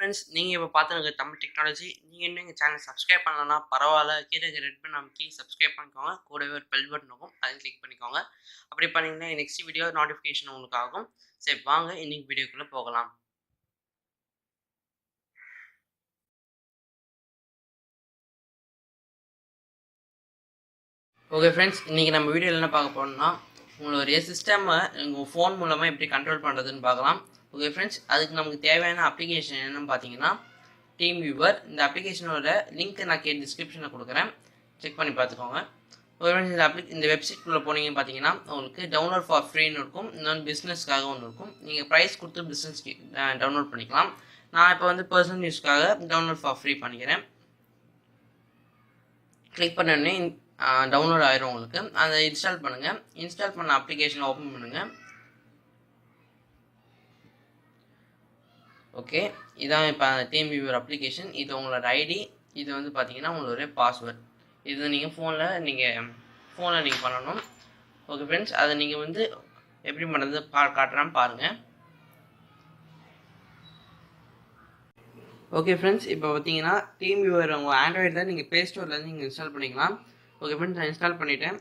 Friends, நீங்கள் இப்போ பார்த்துருக்க தமிழ் டெக்னாலஜி. நீங்கள் இன்னும் எங்கள் சேனல் சப்ஸ்கிரைப் பண்ணலன்னா பரவாயில்ல, கீழே ரெட் பட்டன் அமைக்கி சப்ஸ்கிரைப் பண்ணிக்கோங்க. கூடவே ஒரு பெல் பட்டன் இருக்கும், அதையும் கிளிக் பண்ணிக்கோங்க. அப்படி பண்ணிங்கன்னா நெக்ஸ்ட் வீடியோ நோட்டிஃபிகேஷன் உங்களுக்கு ஆகும். சரி, வாங்க இன்னைக்கு வீடியோக்குள்ளே போகலாம். ஓகே ஃப்ரெண்ட்ஸ், இன்றைக்கி நம்ம வீடியோவில் என்ன பார்க்க போகிறோம்னா, உங்களுடைய சிஸ்டம்மை உங்கள் ஃபோன் மூலமாக எப்படி கண்ட்ரோல் பண்ணுறதுன்னு பார்க்கலாம். ஓகே ஃப்ரெண்ட்ஸ், அதுக்கு நமக்கு தேவையான அப்ளிகேஷன் என்னென்னு பார்த்தீங்கன்னா Teamviewer. இந்த அப்ளிகேஷனோட லிங்க் நான் டிஸ்கிரிப்ஷனில் கொடுக்குறேன், செக் பண்ணி பார்த்துக்கோங்க. ஓகே ஃப்ரெண்ட்ஸ், இந்த வெப்சைட்குள்ளே போனீங்கன்னு பார்த்தீங்கன்னா உங்களுக்கு டவுன்லோட் ஃபார் ஃப்ரீன்னு இருக்கும், இன்னொன்று பிஸ்னஸ்க்காக ஒன்று இருக்கும். நீங்கள் ப்ரைஸ் கொடுத்து பிஸ்னஸ்க்கு டவுன்லோட் பண்ணிக்கலாம். நான் இப்போ வந்து பர்சனல் யூஸ்க்காக டவுன்லோட் ஃபார் ஃப்ரீ பண்ணிக்கிறேன். கிளிக் பண்ணோடனே டவுன்லோட் ஆயிரும் உங்களுக்கு. அதை இன்ஸ்டால் பண்ணுங்கள். இன்ஸ்டால் பண்ண அப்ளிகேஷனை ஓப்பன் பண்ணுங்கள். ஓகே, இதான் இப்போ Teamviewer அப்ளிகேஷன். இது உங்களோட ஐடி, இது வந்து பார்த்தீங்கன்னா உங்களுடைய பாஸ்வேர்ட். இது நீங்கள் ஃபோனில் நீங்கள் பண்ணணும். ஓகே ஃப்ரெண்ட்ஸ், அதை நீங்கள் வந்து எப்படி பண்ணுறது காட்டுறான்னு பாருங்கள். ஓகே ஃப்ரெண்ட்ஸ், இப்போ பார்த்தீங்கன்னா Teamviewer உங்கள் ஆண்ட்ராய்டு தான் நீங்கள் ப்ளே ஸ்டோர்லேருந்து நீங்கள் இன்ஸ்டால் பண்ணிக்கலாம். ஓகே ஃப்ரெண்ட்ஸ், நான் இன்ஸ்டால் பண்ணிவிட்டேன்.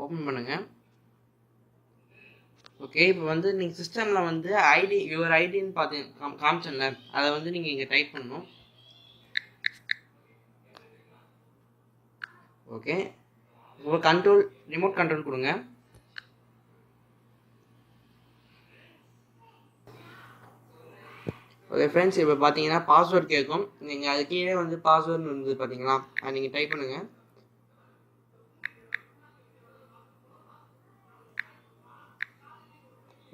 ஓப்பன் பண்ணுங்கள். ஓகே, இப்போ வந்து நீங்கள் சிஸ்டமில் வந்து யுவர் ஐடின்னு காமிச்சல, அதை வந்து நீங்கள் இங்கே டைப் பண்ணணும். ஓகே, இப்போ ரிமோட் கண்ட்ரோல் கொடுங்க. ஓகே ஃப்ரெண்ட்ஸ், இப்போ பார்த்தீங்கன்னா பாஸ்வேர்ட் கேட்கும். நீங்கள் அது கீழே வந்து பாஸ்வேர்டு வந்து பார்த்தீங்களா, அது நீங்கள் டைப் பண்ணுங்கள்.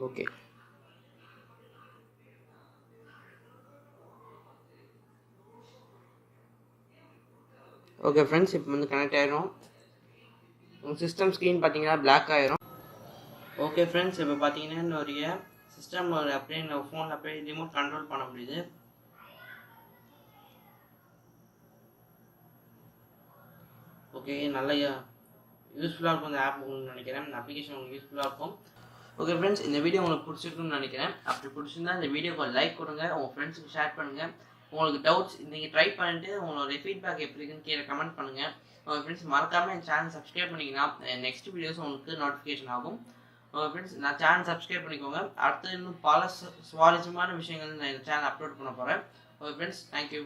ஓகே, ஓகே ஃப்ரெண்ட்ஸ், இப்போ வந்து கனெக்ட் ஆயிரும். உங்கள் சிஸ்டம் ஸ்க்ரீன் பார்த்தீங்கன்னா பிளாக் ஆயிரும். ஓகே ஃப்ரெண்ட்ஸ், இப்போ பார்த்தீங்கன்னா என்னுடைய சிஸ்டம் அப்படியே நம்ம ஃபோனில் அப்படியே ரிமோட் கண்ட்ரோல் பண்ண முடியுது. ஓகே, நல்ல யூஸ்ஃபுல்லாக இருக்கும் இந்த ஆப் உங்களுக்கு நினைக்கிறேன். இந்த அப்ளிகேஷன் உங்களுக்கு யூஸ்ஃபுல்லாக இருக்கும். ஓகே ஃப்ரெண்ட்ஸ், இந்த வீடியோ உங்களுக்கு பிடிச்சிருக்குன்னு நினைக்கிறேன். அப்படி பிடிச்சிருந்தா இந்த வீடியோக்கு ஒரு லைக் கொடுங்க, உங்கள் ஃப்ரெண்ட்ஸுக்கு ஷேர் பண்ணுங்கள். உங்களுக்கு டவுட்ஸ் நீங்கள் ட்ரை பண்ணிட்டு உங்களோட ஃபீட்பேக் எப்படி இருக்குன்னு கீழே கமெண்ட் பண்ணுங்கள். உங்கள் ஃப்ரெண்ட்ஸ் மறக்காமல் என் சேனல் சப்ஸ்கிரைப் பண்ணிங்கன்னா நெக்ஸ்ட் வீடியோஸ் உங்களுக்கு நோட்டிஃபிகேஷன் ஆகும். உங்கள் ஃப்ரெண்ட்ஸ் நான் சேனல் சப்ஸ்கிரைப் பண்ணிக்கோங்க. அடுத்து இன்னும் பல சுவாரஸ்யமான விஷயங்கள் நான் இந்த சேனல் அப்லோட் பண்ண போகிறேன். Okay friends, thank you.